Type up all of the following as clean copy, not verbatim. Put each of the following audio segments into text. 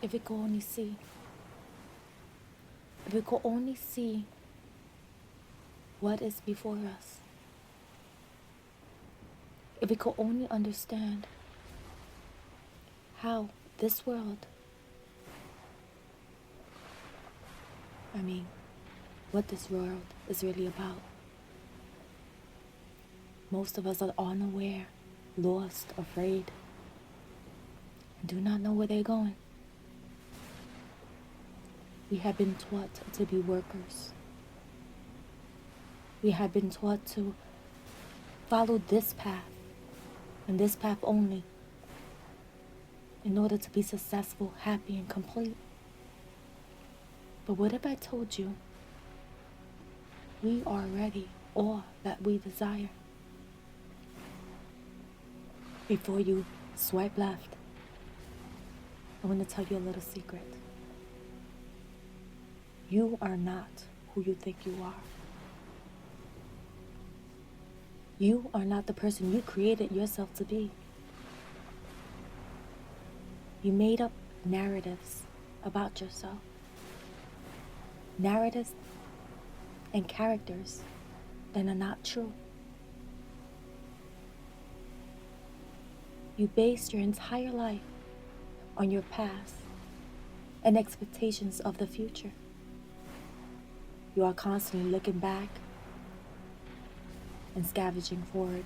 If we could only see, if we could only see what is before us, if we could only understand how this world, what this world is really about. Most of us are unaware, lost, afraid, and do not know where they're going. We have been taught to be workers. We have been taught to follow this path and this path only in order to be successful, happy, and complete. But what if I told you we are already all that we desire? Before you swipe left, I want to tell you a little secret. You are not who you think you are. You are not the person you created yourself to be. You made up narratives about yourself. Narratives and characters that are not true. You based your entire life on your past and expectations of the future. You are constantly looking back and scavenging forward.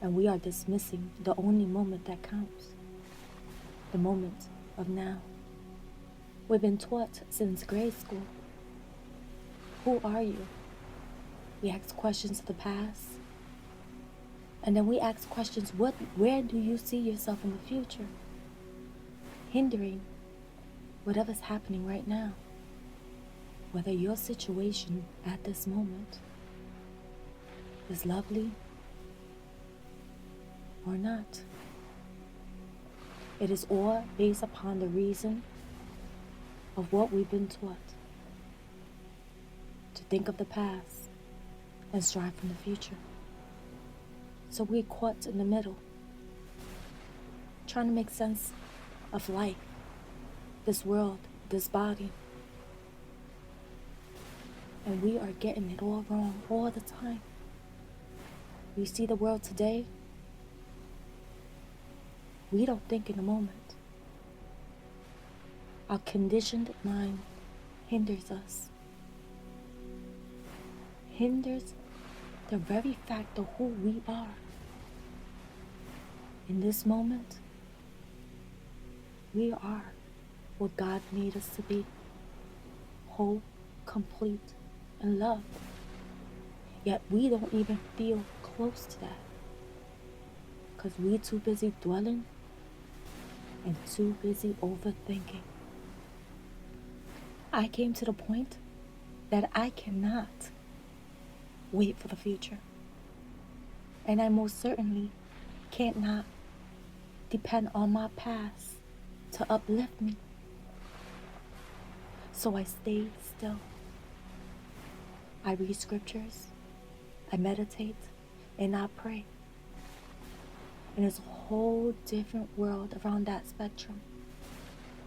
And we are dismissing the only moment that counts, the moment of now. We've been taught since grade school. Who are you? We ask questions of the past. And then we ask questions, where do you see yourself in the future? Hindering whatever's happening right now. Whether your situation at this moment is lovely or not. It is all based upon the reason of what we've been taught. To think of the past and strive from the future. So we're caught in the middle, trying to make sense of life, this world, this body. And we are getting it all wrong all the time. We see the world today, we don't think in a moment. Our conditioned mind hinders us. Hinders the very fact of who we are. In this moment, we are what God made us to be. Whole, complete, and loved. Yet we don't even feel close to that. Because we're too busy dwelling and too busy overthinking. I came to the point that I cannot wait for the future. And I most certainly can't not depend on my past to uplift me. So I stay still. I read scriptures, I meditate, and I pray. And there's a whole different world around that spectrum.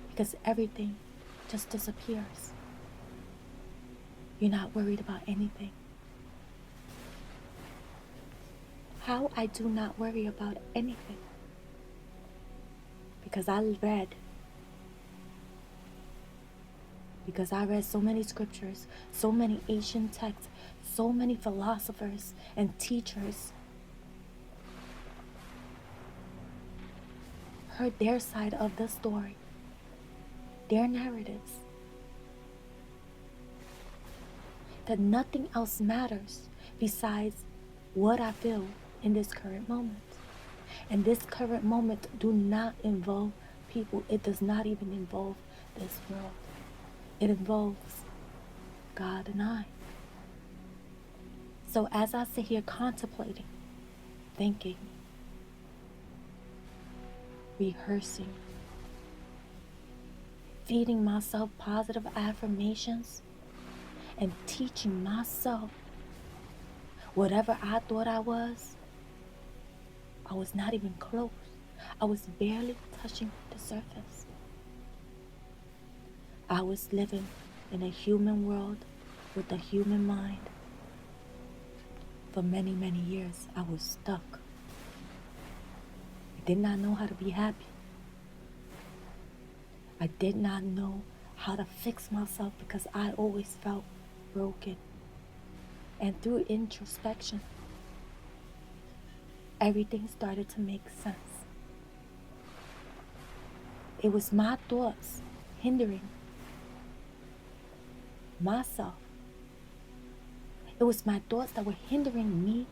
Because everything just disappears. You're not worried about anything. How I do not worry about anything? Because I read so many scriptures, so many ancient texts, so many philosophers and teachers. Heard their side of the story, their narratives. That nothing else matters besides what I feel in this current moment. And this current moment do not involve people. It does not even involve this world. It involves God and I. So as I sit here contemplating, thinking, rehearsing, feeding myself positive affirmations, and teaching myself whatever I thought I was not even close. I was barely touching the surface. I was living in a human world with a human mind. For many, many years, I was stuck. I did not know how to be happy. I did not know how to fix myself because I always felt broken. And through introspection, everything started to make sense. It was my thoughts hindering myself. It was my thoughts that were hindering me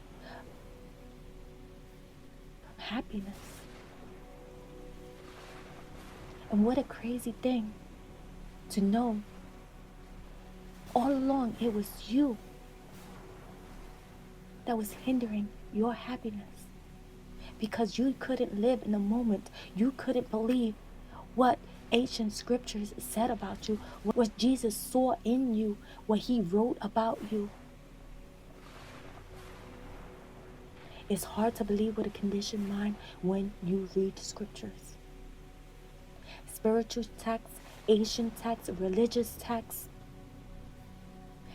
from happiness. And what a crazy thing to know all along it was you that was hindering your happiness. Because you couldn't live in the moment. You couldn't believe what ancient scriptures said about you, what Jesus saw in you, what he wrote about you. It's hard to believe with a conditioned mind when you read scriptures. Spiritual texts, ancient texts, religious texts,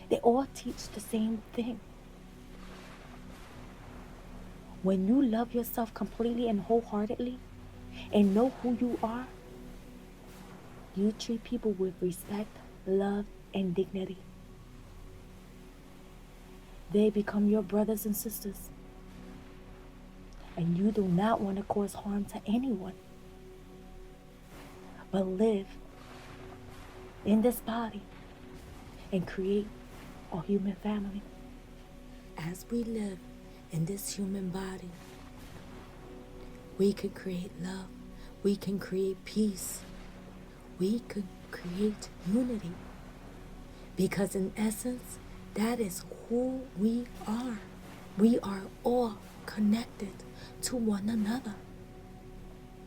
they all teach the same thing. When you love yourself completely and wholeheartedly and know who you are, you treat people with respect, love, and dignity. They become your brothers and sisters. And you do not want to cause harm to anyone, but live in this body and create a human family. As we live in this human body, we can create love, we can create peace, we can create unity, because in essence, that is who we are. We are all connected to one another,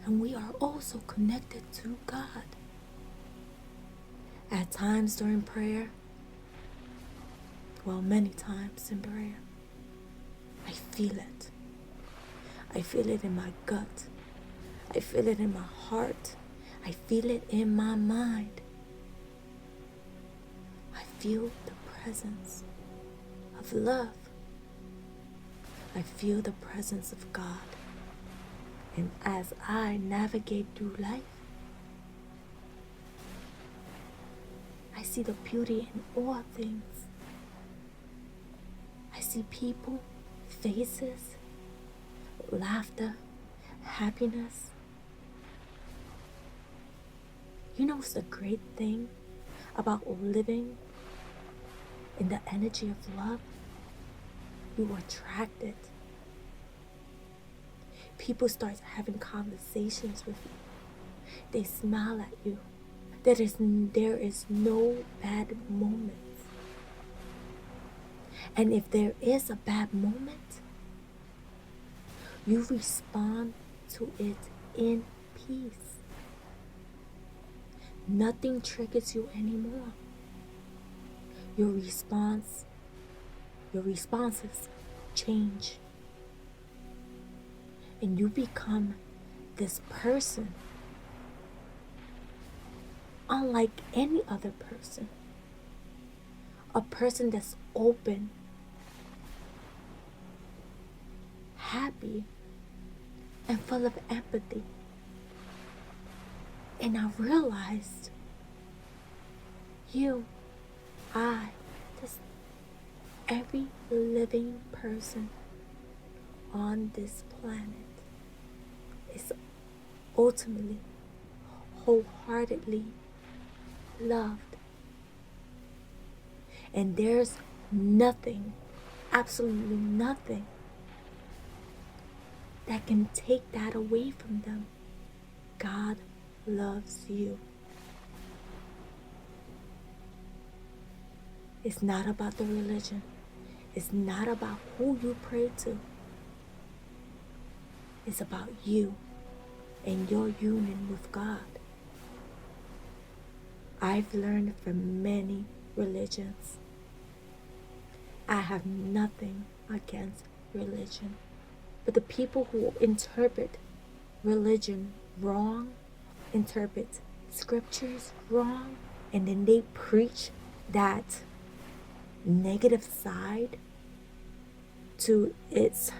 and we are also connected to God. At times during prayer, well, many times in prayer, I feel it. I feel it in my gut. I feel it in my heart. I feel it in my mind. I feel the presence of love. I feel the presence of God. And as I navigate through life, I see the beauty in all things. I see people, faces, laughter, happiness. You know what's the great thing about living in the energy of love? You attract it. People start having conversations with you. They smile at you. There is no bad moments. And if there is a bad moment, you respond to it in peace. Nothing triggers you anymore. Your responses change. And you become this person unlike any other person. A person that's open, happy, and full of empathy. And I realized every living person on this planet is ultimately, wholeheartedly loved. And there's nothing, absolutely nothing, that can take that away from them. God loves you. It's not about the religion. It's not about who you pray to. It's about you and your union with God. I've learned from many religions. I have nothing against religion. But the people who interpret religion wrong, interpret scriptures wrong, and then they preach that negative side to its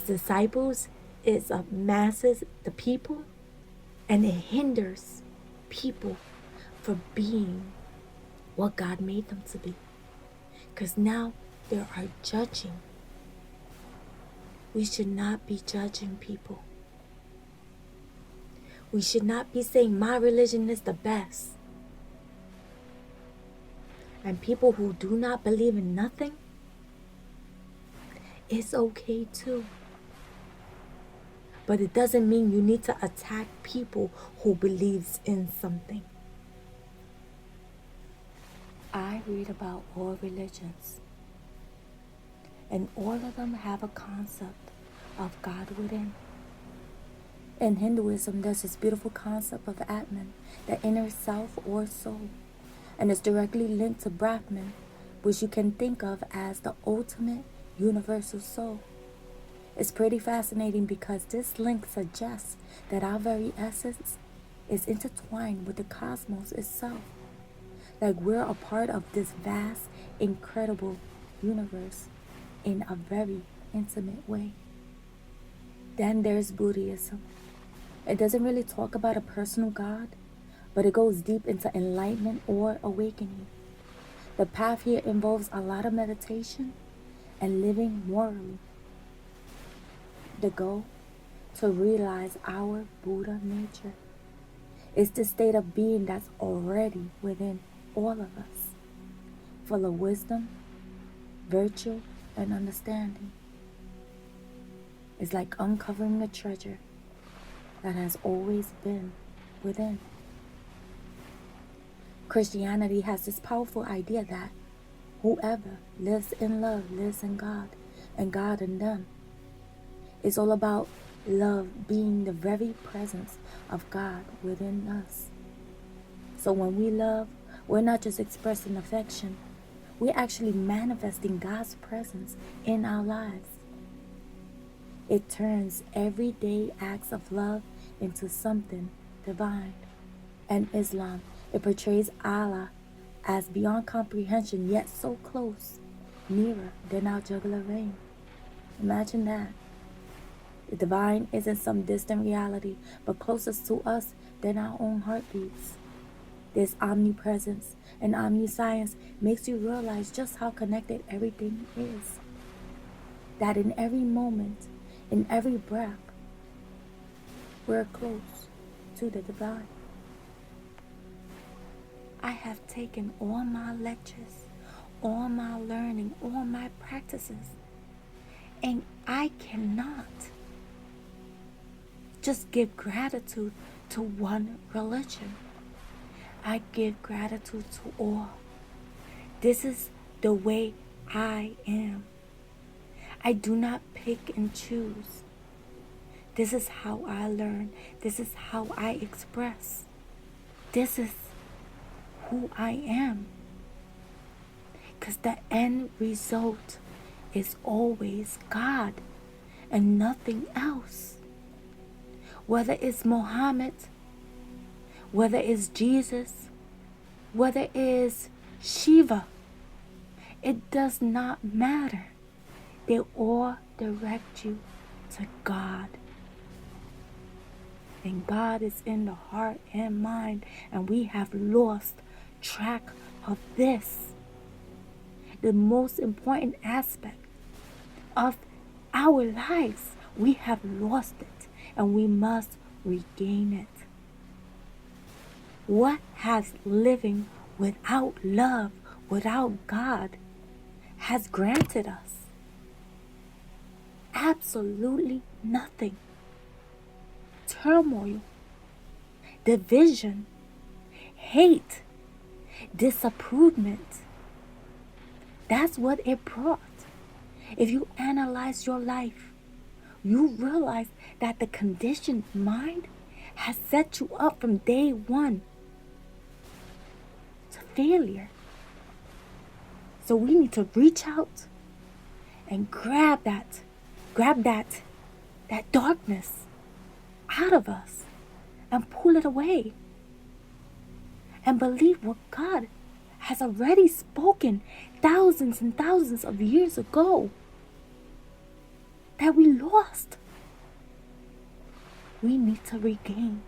disciples, its masses, the people, and it hinders people from being what God made them to be. Because now they are judging. We should not be judging people. We should not be saying my religion is the best. And people who do not believe in nothing, it's okay too. But it doesn't mean you need to attack people who believes in something. I read about all religions, and all of them have a concept of God within. In Hinduism, there's this beautiful concept of Atman, the inner self or soul, and it's directly linked to Brahman, which you can think of as the ultimate universal soul. It's pretty fascinating because this link suggests that our very essence is intertwined with the cosmos itself. Like we're a part of this vast, incredible universe in a very intimate way. Then there's Buddhism. It doesn't really talk about a personal God, but it goes deep into enlightenment or awakening. The path here involves a lot of meditation and living morally. The goal? To realize our Buddha nature. It's the state of being that's already within all of us, full of wisdom, virtue, and understanding. It's like uncovering a treasure that has always been within. Christianity has this powerful idea that whoever lives in love lives in God, and God in them. It's all about love being the very presence of God within us. So when we love, we're not just expressing affection, we're actually manifesting God's presence in our lives. It turns everyday acts of love into something divine. And Islam, it portrays Allah as beyond comprehension, yet so close, nearer than our jugular vein. Imagine that. The divine isn't some distant reality, but closest to us than our own heartbeats. This omnipresence and omniscience makes you realize just how connected everything is. That in every moment, in every breath, we're close to the divine. I have taken all my lectures, all my learning, all my practices, and I cannot just give gratitude to one religion. I give gratitude to all. This is the way I am. I do not pick and choose. This is how I learn. This is how I express. This is who I am. Because the end result is always God and nothing else. Whether it's Muhammad, whether it's Jesus, whether it's Shiva, it does not matter. They all direct you to God. And God is in the heart and mind, and we have lost track of this. The most important aspect of our lives, we have lost it, and we must regain it. What has living without love, without God, has granted us? Absolutely nothing. Turmoil, division, hate, disapproval. That's what it brought. If you analyze your life, you realize that the conditioned mind has set you up from day one to failure. So we need to reach out and grab that darkness out of us and pull it away and believe what God has already spoken thousands and thousands of years ago that we lost. We need to regain